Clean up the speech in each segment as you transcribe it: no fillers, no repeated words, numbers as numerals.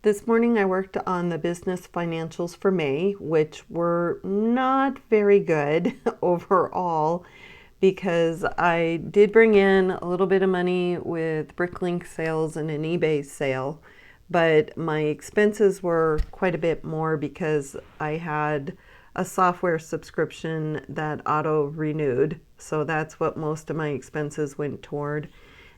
This morning I worked on the business financials for May, which were not very good overall because I did bring in a little bit of money with Bricklink sales and an eBay sale, but my expenses were quite a bit more because I had a software subscription that auto renewed. So that's what most of my expenses went toward.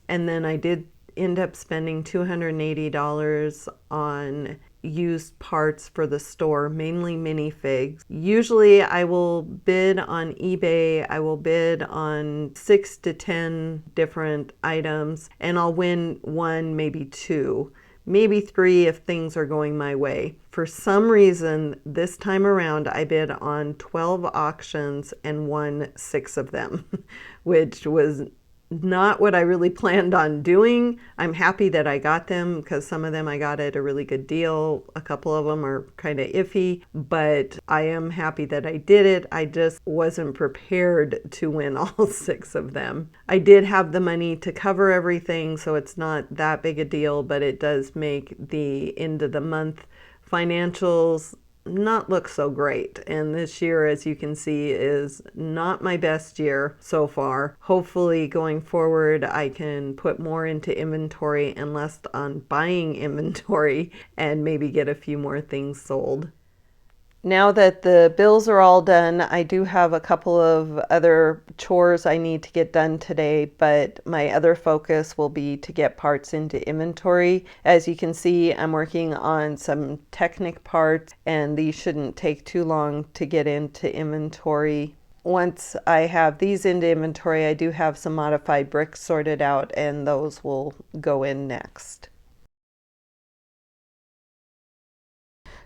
And then I did end up spending $280 on used parts for the store, mainly minifigs. Usually I will bid on eBay, I will bid on 6 to 10 different items, and I'll win one, maybe two, maybe three if things are going my way. For some reason, this time around, I bid on 12 auctions and won 6 of them, which was not what I really planned on doing. I'm happy that I got them because some of them I got at a really good deal. A couple of them are kind of iffy, but I am happy that I did it. I just wasn't prepared to win all 6 of them. I did have the money to cover everything, so it's not that big a deal, but it does make the end of the month financials not look so great. And this year, as you can see, is not my best year so far. Hopefully going forward, I can put more into inventory and less on buying inventory and maybe get a few more things sold. Now that the bills are all done, I do have a couple of other chores I need to get done today, but my other focus will be to get parts into inventory. As you can see, I'm working on some Technic parts, and these shouldn't take too long to get into inventory. Once I have these into inventory, I do have some modified bricks sorted out, and those will go in next.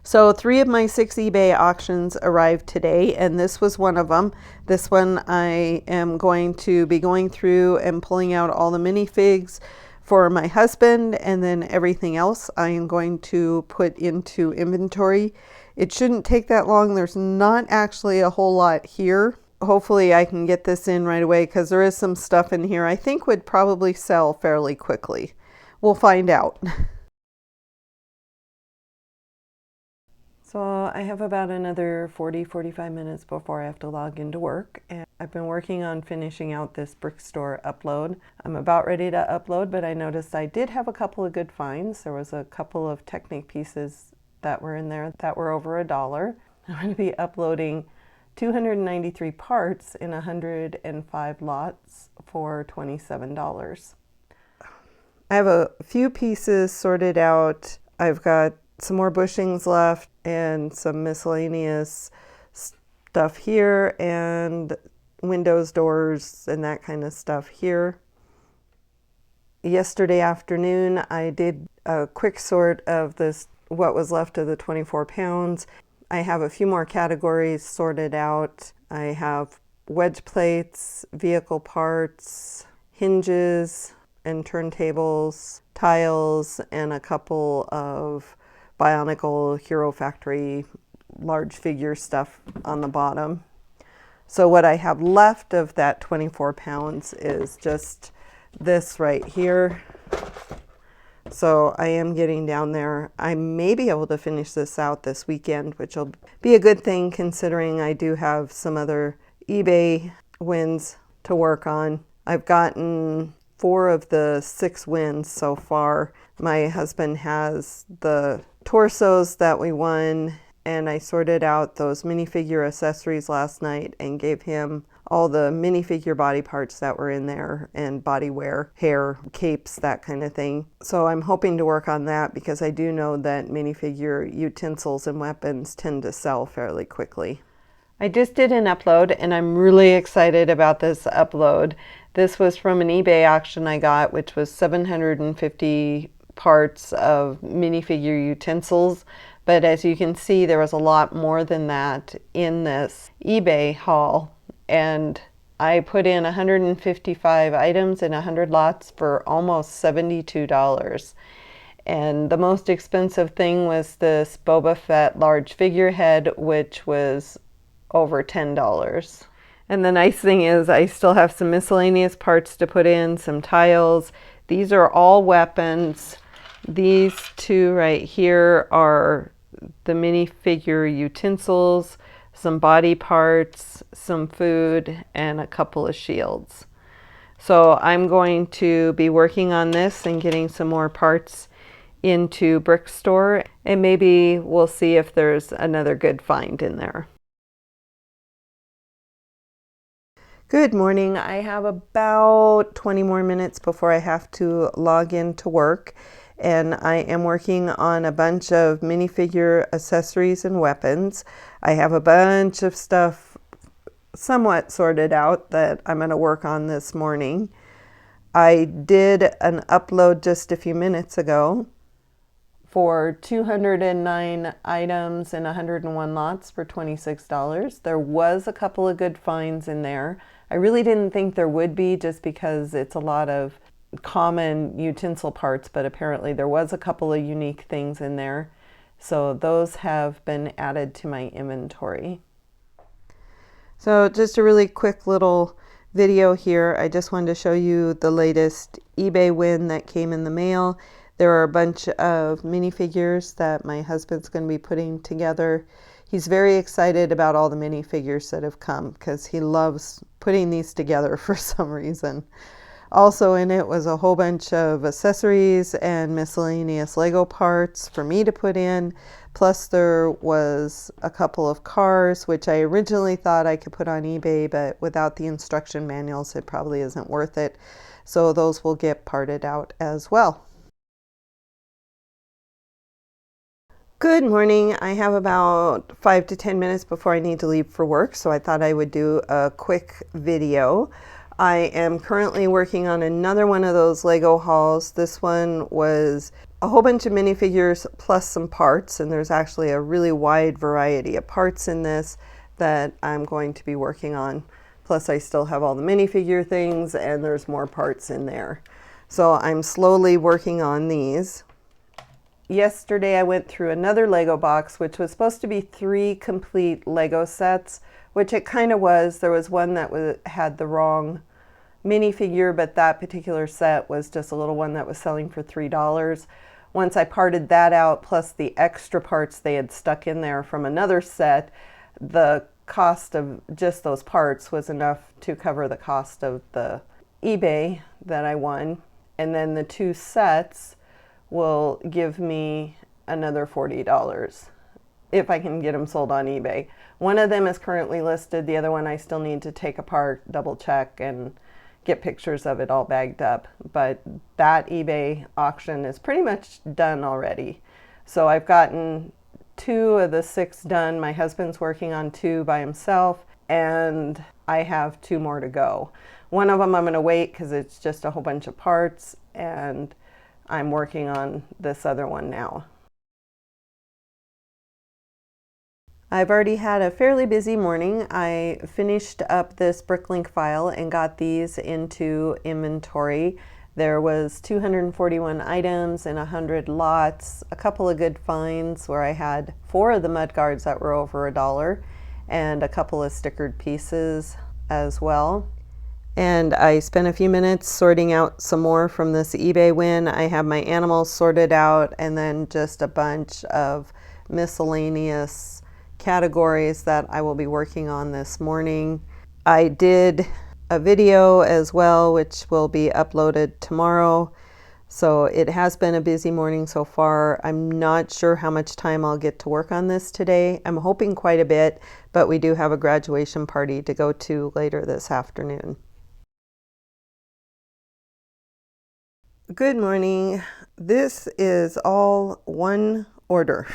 So 3 of my 6 eBay auctions arrived today, and this was one of them. This one I am going to be going through and pulling out all the minifigs for my husband, and then everything else I am going to put into inventory. It shouldn't take that long. There's not actually a whole lot here. Hopefully I can get this in right away because there is some stuff in here I think would probably sell fairly quickly. We'll find out. So I have about another 40-45 minutes before I have to log into work, and I've been working on finishing out this brick store upload. I'm about ready to upload, but I noticed I did have a couple of good finds. There was a couple of Technic pieces that were in there that were over $1. I'm going to be uploading 293 parts in 105 lots for $27. I have a few pieces sorted out. I've got some more bushings left and some miscellaneous stuff here and windows, doors, and that kind of stuff here. Yesterday afternoon I did a quick sort of this, what was left of the 24 pounds. I have a few more categories sorted out. I have wedge plates, vehicle parts, hinges and turntables, tiles, and a couple of Bionicle Hero Factory large figure stuff on the bottom. So what I have left of that 24 pounds is just this right here. So I am getting down there. I may be able to finish this out this weekend, which will be a good thing considering I do have some other eBay wins to work on. I've gotten 4 of the 6 wins so far. My husband has the torsos that we won, and I sorted out those minifigure accessories last night and gave him all the minifigure body parts that were in there and body wear, hair, capes, that kind of thing. So I'm hoping to work on that because I do know that minifigure utensils and weapons tend to sell fairly quickly. I just did an upload and I'm really excited about this upload. This was from an eBay auction I got, which was 750 parts of minifigure utensils, but as you can see there was a lot more than that in this eBay haul, and I put in 155 items in 100 lots for almost $72. And the most expensive thing was this Boba Fett large figurehead, which was over $10. And the nice thing is I still have some miscellaneous parts to put in, some tiles. These are all weapons. These two right here are the minifigure utensils, some body parts, some food, and a couple of shields. So I'm going to be working on this and getting some more parts into Brick Store, and maybe we'll see if there's another good find in there. Good morning. I have about 20 more minutes before I have to log in to work, and I am working on a bunch of minifigure accessories and weapons. I have a bunch of stuff somewhat sorted out that I'm going to work on this morning. I did an upload just a few minutes ago for 209 items and 101 lots for $26. There was a couple of good finds in there. I really didn't think there would be, just because it's a lot of common utensil parts, but apparently there was a couple of unique things in there. So those have been added to my inventory. So just a really quick little video here. I just wanted to show you the latest eBay win that came in the mail. There are a bunch of minifigures that my husband's going to be putting together. He's very excited about all the minifigures that have come because he loves putting these together for some reason. Also in it was a whole bunch of accessories and miscellaneous Lego parts for me to put in. Plus there was a couple of cars, which I originally thought I could put on eBay, but without the instruction manuals, it probably isn't worth it. So those will get parted out as well. Good morning. I have about 5 to 10 minutes before I need to leave for work, so I thought I would do a quick video. I am currently working on another one of those Lego hauls. This one was a whole bunch of minifigures plus some parts, and there's actually a really wide variety of parts in this that I'm going to be working on. Plus I still have all the minifigure things, and there's more parts in there. So I'm slowly working on these. Yesterday I went through another Lego box, which was supposed to be 3 complete Lego sets, which it kind of was. There was one that had the wrong minifigure, but that particular set was just a little one that was selling for $3. Once I parted that out, plus the extra parts they had stuck in there from another set, the cost of just those parts was enough to cover the cost of the eBay that I won. And then the 2 sets will give me another $40 if I can get them sold on eBay. One of them is currently listed. The other one I still need to take apart, double check, and get pictures of it all bagged up. But that eBay auction is pretty much done already. So I've gotten 2 of the 6 done. My husband's working on 2 by himself, and I have 2 more to go. One of them I'm going to wait because it's just a whole bunch of parts, and I'm working on this other one now. I've already had a fairly busy morning. I finished up this Bricklink file and got these into inventory. There was 241 items and 100 lots, a couple of good finds where I had 4 of the mud guards that were over $1 and a couple of stickered pieces as well. And I spent a few minutes sorting out some more from this eBay win. I have my animals sorted out, and then just a bunch of miscellaneous categories that I will be working on this morning. I did a video as well, which will be uploaded tomorrow. So it has been a busy morning so far. I'm not sure how much time I'll get to work on this today. I'm hoping quite a bit, but we do have a graduation party to go to later this afternoon. Good morning. This is all one order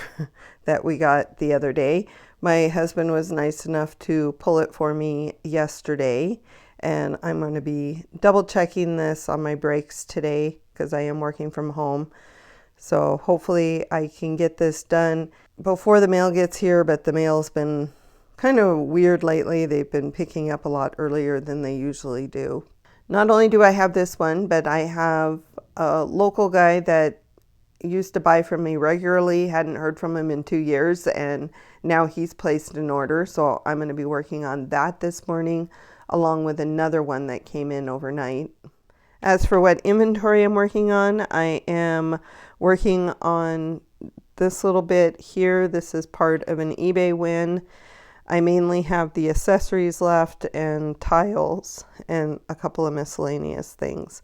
that we got the other day. My husband was nice enough to pull it for me yesterday, and I'm going to be double checking this on my breaks today because I am working from home. So hopefully I can get this done before the mail gets here, but the mail's been kind of weird lately. They've been picking up a lot earlier than they usually do. Not only do I have this one, but I have a local guy that used to buy from me regularly, hadn't heard from him in 2 years, and now he's placed an order. So I'm going to be working on that this morning, along with another one that came in overnight. As for what inventory I'm working on, I am working on this little bit here. This is part of an eBay win. I mainly have the accessories left and tiles and a couple of miscellaneous things.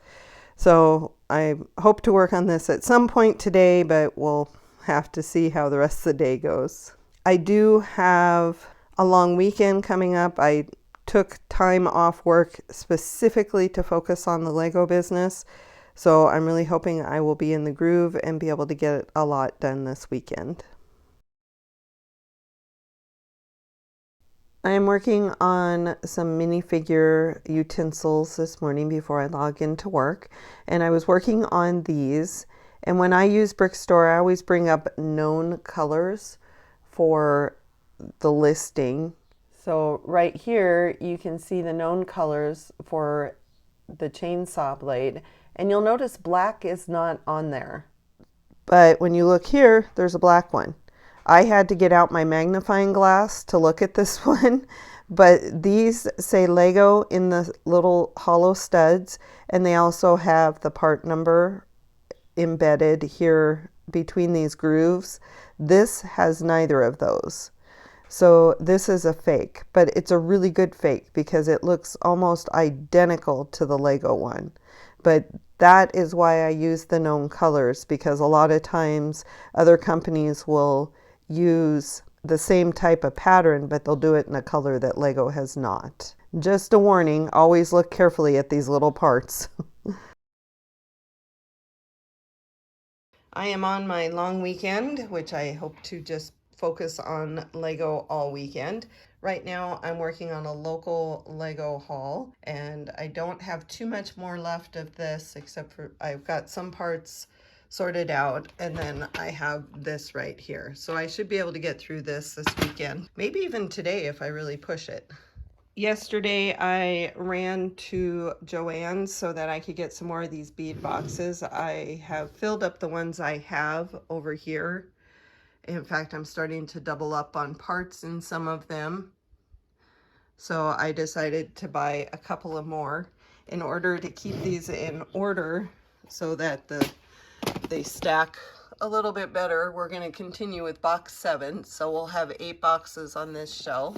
So I hope to work on this at some point today, but we'll have to see how the rest of the day goes. I do have a long weekend coming up. I took time off work specifically to focus on the Lego business. So I'm really hoping I will be in the groove and be able to get a lot done this weekend. I am working on some minifigure utensils this morning before I log into work, and I was working on these. And when I use Brickstore, I always bring up known colors for the listing. So right here, you can see the known colors for the chainsaw blade, and you'll notice black is not on there. But when you look here, there's a black one. I had to get out my magnifying glass to look at this one, but these say Lego in the little hollow studs, and they also have the part number embedded here between these grooves. This has neither of those. So this is a fake, but it's a really good fake because it looks almost identical to the Lego one. But that is why I use the known colors, because a lot of times other companies will use the same type of pattern, but they'll do it in a color that Lego has not. Just a warning, always look carefully at these little parts. I am on my long weekend, which I hope to just focus on Lego all weekend. Right now I'm working on a local Lego haul, and I don't have too much more left of this except for I've got some parts sorted out, and then I have this right here. So I should be able to get through this weekend, maybe even today if I really push it. Yesterday I ran to Joann's so that I could get some more of these bead boxes. I have filled up the ones I have over here. In fact, I'm starting to double up on parts in some of them. So I decided to buy a couple of more in order to keep these in order so that they stack a little bit better. We're going to continue with box 7, so we'll have 8 boxes on this shelf.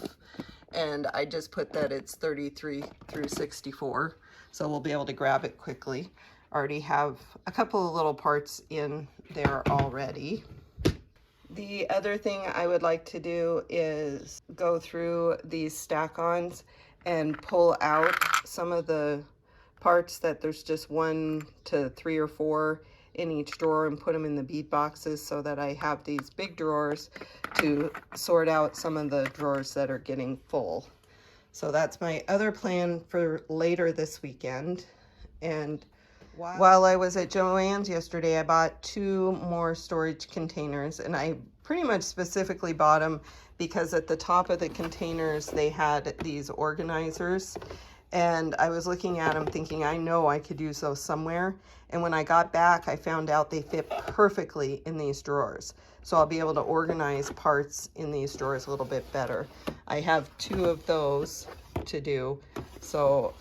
And I just put that it's 33 through 64, so we'll be able to grab it quickly. Already have a couple of little parts in there already. The other thing I would like to do is go through these stack-ons and pull out some of the parts that there's just 1 to 3 or 4 in each drawer and put them in the bead boxes so that I have these big drawers to sort out some of the drawers that are getting full. So that's my other plan for later this weekend. And while I was at Joann's yesterday, I bought 2 more storage containers, and I pretty much specifically bought them because at the top of the containers they had these organizers, and I was looking at them thinking I know I could use those somewhere, and when I got back I found out they fit perfectly in these drawers. So I'll be able to organize parts in these drawers a little bit better. I have 2 of those to do, so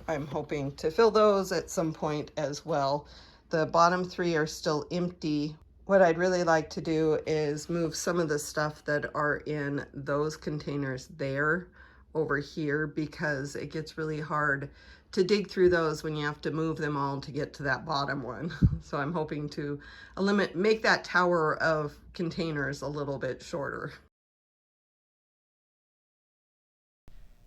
I'm hoping to fill those at some point as well. The bottom 3 are still empty. What I'd really like to do is move some of the stuff that are in those containers there over here, because it gets really hard to dig through those when you have to move them all to get to that bottom one. So I'm hoping to make that tower of containers a little bit shorter.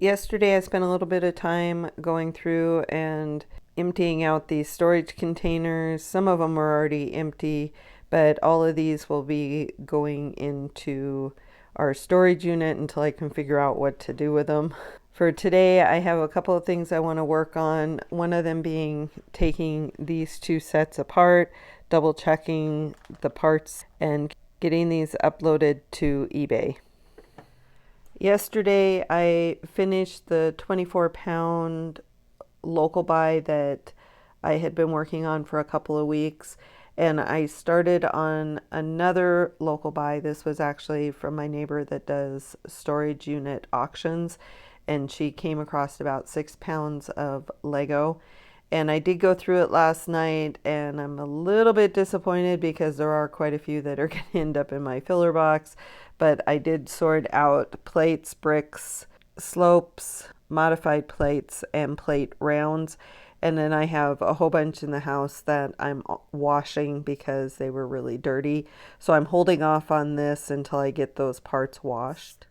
Yesterday I spent a little bit of time going through and emptying out these storage containers. Some of them were already empty, but all of these will be going into our storage unit until I can figure out what to do with them. For today, I have a couple of things I want to work on. One of them being taking these 2 sets apart, double checking the parts, and getting these uploaded to eBay. Yesterday, I finished the 24-pound local buy that I had been working on for a couple of weeks, and I started on another local buy. This was actually from my neighbor that does storage unit auctions, and she came across about 6 pounds of Lego, And I did go through it last night, and I'm a little bit disappointed because there are quite a few that are going to end up in my filler box. But I did sort out plates, bricks, slopes, modified plates, and plate rounds. And then I have a whole bunch in the house that I'm washing because they were really dirty. So I'm holding off on this until I get those parts washed.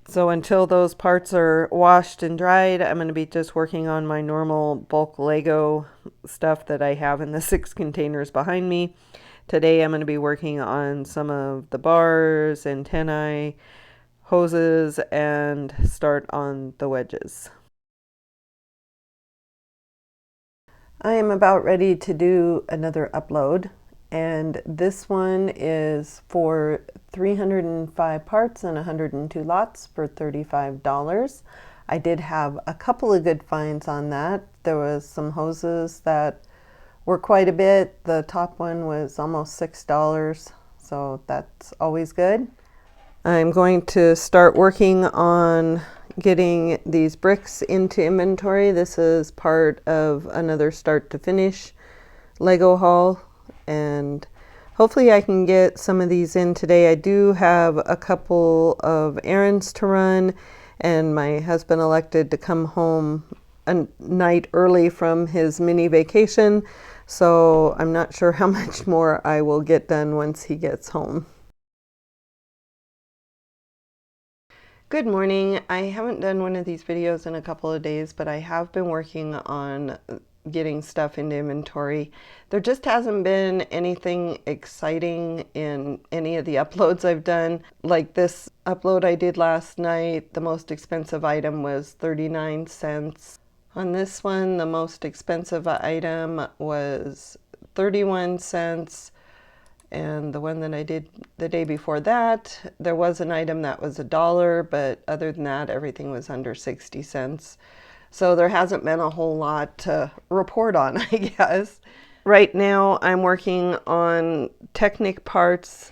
So until those parts are washed and dried, I'm going to be just working on my normal bulk Lego stuff that I have in the 6 containers behind me. Today I'm going to be working on some of the bars, antennae, hoses, and start on the wedges. I am about ready to do another upload, and this one is for 305 parts and 102 lots for $35. I did have a couple of good finds on that. There was some hoses that were quite a bit. The top one was almost $6, so that's always good. I'm going to start working on getting these bricks into inventory. This is part of another start to finish Lego haul, and hopefully I can get some of these in today. I do have a couple of errands to run, and my husband elected to come home a night early from his mini vacation, so I'm not sure how much more I will get done once he gets home. Good morning. I haven't done one of these videos in a couple of days, but I have been working on getting stuff into inventory. There just hasn't been anything exciting in any of the uploads I've done. Like this upload I did last night, the most expensive item was 39 cents. On this one, the most expensive item was 31 cents. And the one that I did the day before that, there was an item that was $1, but other than that, everything was under 60 cents. So there hasn't been a whole lot to report on, I guess. Right now, I'm working on Technic parts.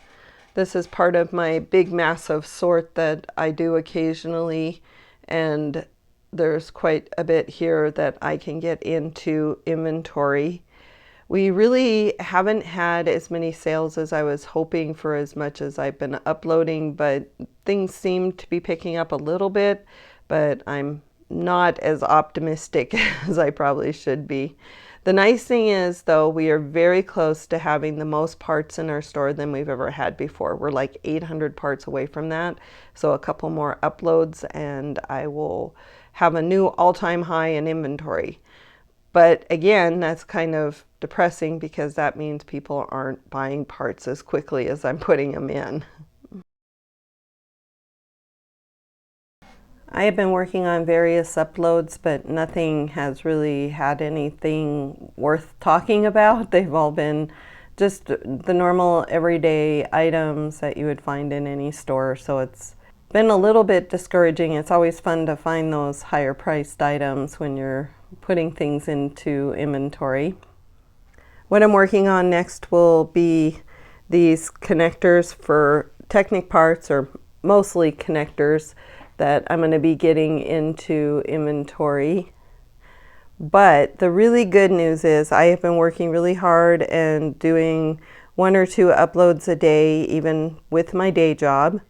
This is part of my big massive sort that I do occasionally, and there's quite a bit here that I can get into inventory. We really haven't had as many sales as I was hoping for as much as I've been uploading, but things seem to be picking up a little bit, but I'm not as optimistic as I probably should be. The nice thing is, though, we are very close to having the most parts in our store than we've ever had before. We're like 800 parts away from that, so a couple more uploads and I will have a new all-time high in inventory. But again, that's kind of depressing because that means people aren't buying parts as quickly as I'm putting them in. I have been working on various uploads, but nothing has really had anything worth talking about. They've all been just the normal everyday items that you would find in any store, so it's been a little bit discouraging. It's always fun to find those higher priced items when you're putting things into inventory. What I'm working on next will be these connectors for Technic parts, or mostly connectors, that I'm going to be getting into inventory. But the really good news is I have been working really hard and doing 1 or 2 uploads a day, even with my day job.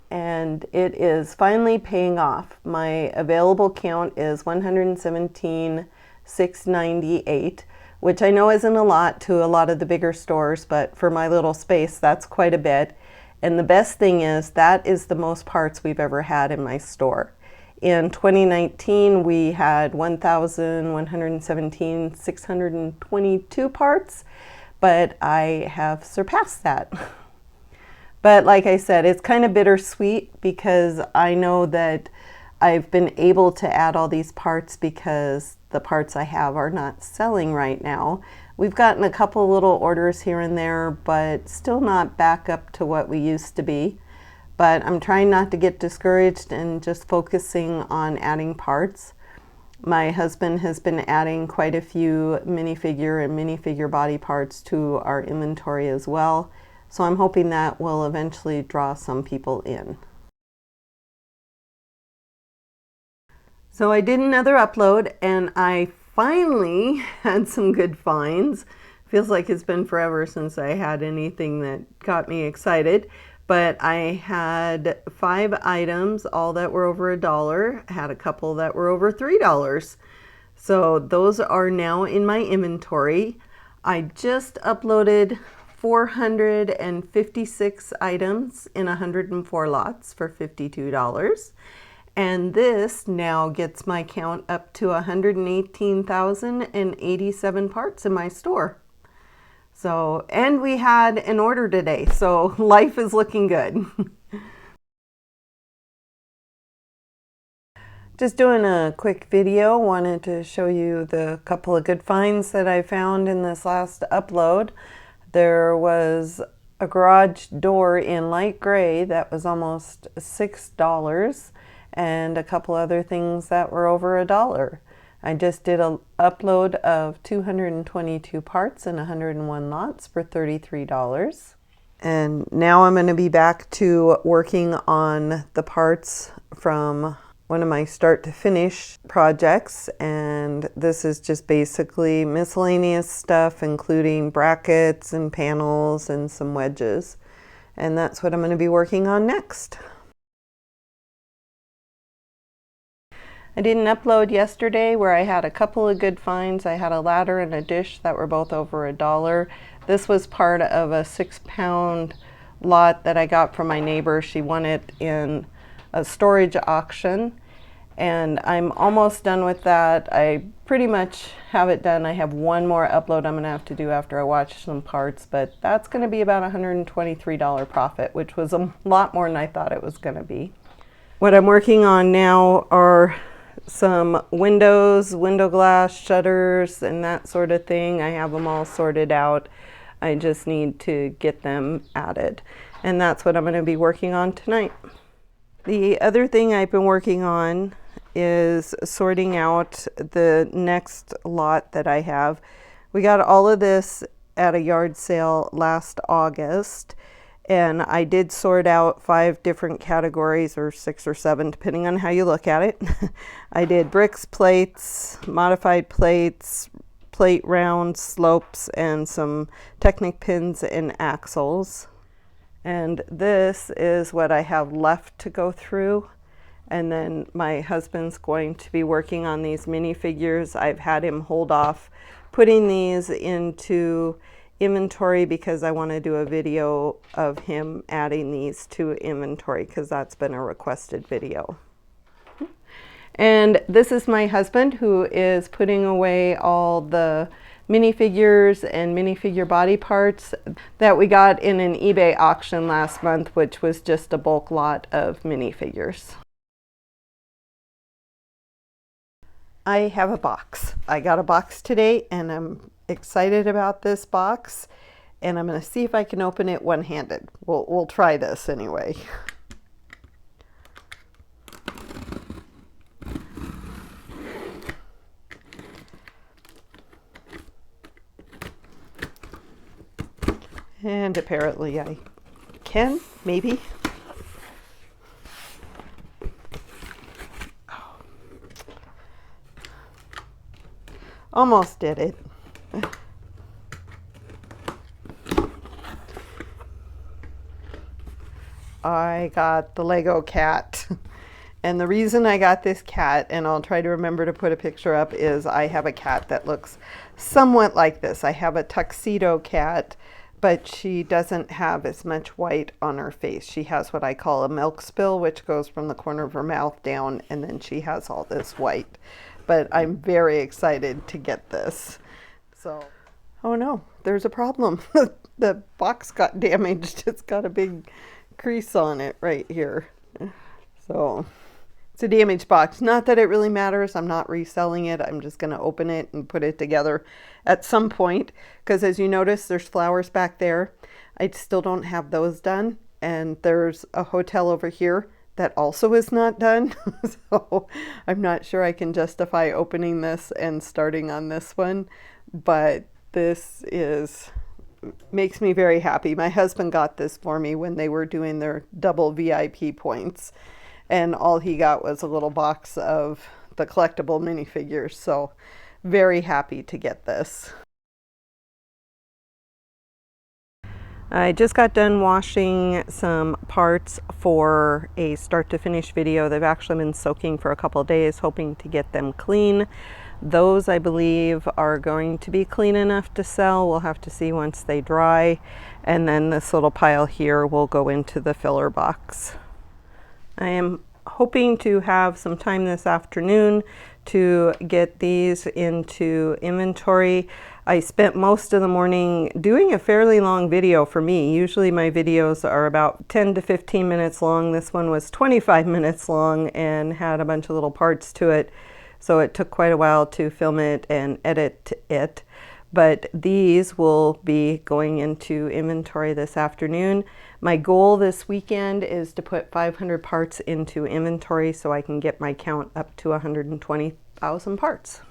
And it is finally paying off. My available count is 117,698, which I know isn't a lot to a lot of the bigger stores, but for my little space, that's quite a bit. And the best thing is that is the most parts we've ever had in my store. In 2019, we had 117,622 parts, but I have surpassed that. But like I said, it's kind of bittersweet because I know that I've been able to add all these parts because the parts I have are not selling right now. We've gotten a couple little orders here and there, but still not back up to what we used to be. But I'm trying not to get discouraged and just focusing on adding parts. My husband has been adding quite a few minifigure and minifigure body parts to our inventory as well. So I'm hoping that will eventually draw some people in. So I did another upload and I finally had some good finds. Feels like it's been forever since I had anything that got me excited. But I had 5 items, all that were over $1. I had a couple that were over $3. So those are now in my inventory. I just uploaded 456 items in 104 lots for $52. And this now gets my count up to 118,087 parts in my store. So, and we had an order today, so life is looking good. Just doing a quick video, wanted to show you the couple of good finds that I found in this last upload. There was a garage door in light gray that was almost $6 and a couple other things that were over $1. I just did an upload of 222 parts in 101 lots for $33. And now I'm going to be back to working on the parts from one of my start to finish projects, and this is just basically miscellaneous stuff including brackets and panels and some wedges, and that's what I'm going to be working on next. I did an upload yesterday where I had a couple of good finds. I had a ladder and a dish that were both over $1. This was part of a 6-pound lot that I got from my neighbor. She won it in a storage auction, and I'm almost done with that. I pretty much have it done. I have one more upload I'm going to have to do after I watch some parts, but that's going to be about $123 profit, which was a lot more than I thought it was going to be. What I'm working on now are some windows, window glass, shutters, and that sort of thing. I have them all sorted out. I just need to get them added, and that's what I'm going to be working on tonight. The other thing I've been working on is sorting out the next lot that I have. We got all of this at a yard sale last August, and I did sort out 5 different categories, or 6 or 7 depending on how you look at it. I did bricks, plates, modified plates, plate rounds, slopes, and some Technic pins and axles. And this is what I have left to go through. And then my husband's going to be working on these minifigures. I've had him hold off putting these into inventory because I want to do a video of him adding these to inventory because that's been a requested video. And this is my husband who is putting away all the minifigures and minifigure body parts that we got in an eBay auction last month, which was just a bulk lot of minifigures. I have a box. I got a box today and I'm excited about this box, and I'm going to see if I can open it one-handed. We'll try this anyway. And apparently I can, maybe. Almost did it. I got the Lego cat. And the reason I got this cat, and I'll try to remember to put a picture up, is I have a cat that looks somewhat like this. I have a tuxedo cat, but she doesn't have as much white on her face. She has what I call a milk spill, which goes from the corner of her mouth down, and then she has all this white. But I'm very excited to get this. So, oh no, there's a problem. The box got damaged. It's got a big crease on it right here. So it's a damaged box. Not that it really matters. I'm not reselling it. I'm just going to open it and put it together at some point, because as you notice, there's flowers back there. I still don't have those done. And there's a hotel over here that also is not done. So I'm not sure I can justify opening this and starting on this one, but this makes me very happy. My husband got this for me when they were doing their double VIP points, and all he got was a little box of the collectible minifigures. So very happy to get this. I just got done washing some parts for a start to finish video. They've actually been soaking for a couple of days, hoping to get them clean. Those, I believe, are going to be clean enough to sell. We'll have to see once they dry. And then this little pile here will go into the filler box. I am hoping to have some time this afternoon to get these into inventory. I spent most of the morning doing a fairly long video for me. Usually my videos are about 10 to 15 minutes long. This one was 25 minutes long and had a bunch of little parts to it. So it took quite a while to film it and edit it. But these will be going into inventory this afternoon. My goal this weekend is to put 500 parts into inventory so I can get my count up to 120,000 parts.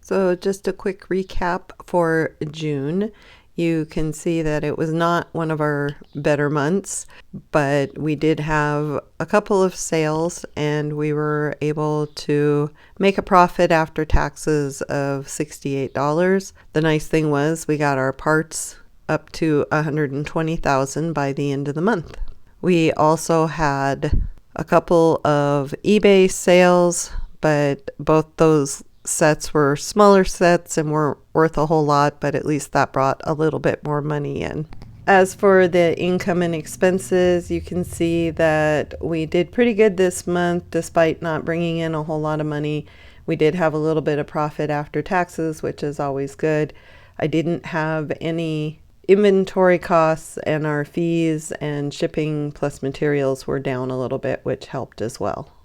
So just a quick recap for June. You can see that it was not one of our better months, but we did have a couple of sales and we were able to make a profit after taxes of $68. The nice thing was we got our parts up to 120,000 by the end of the month. We also had a couple of eBay sales, but both those sets were smaller sets and weren't worth a whole lot, but at least that brought a little bit more money in. As for the income and expenses, you can see that we did pretty good this month despite not bringing in a whole lot of money. We did have a little bit of profit after taxes, which is always good. I didn't have any inventory costs and our fees and shipping plus materials were down a little bit, which helped as well.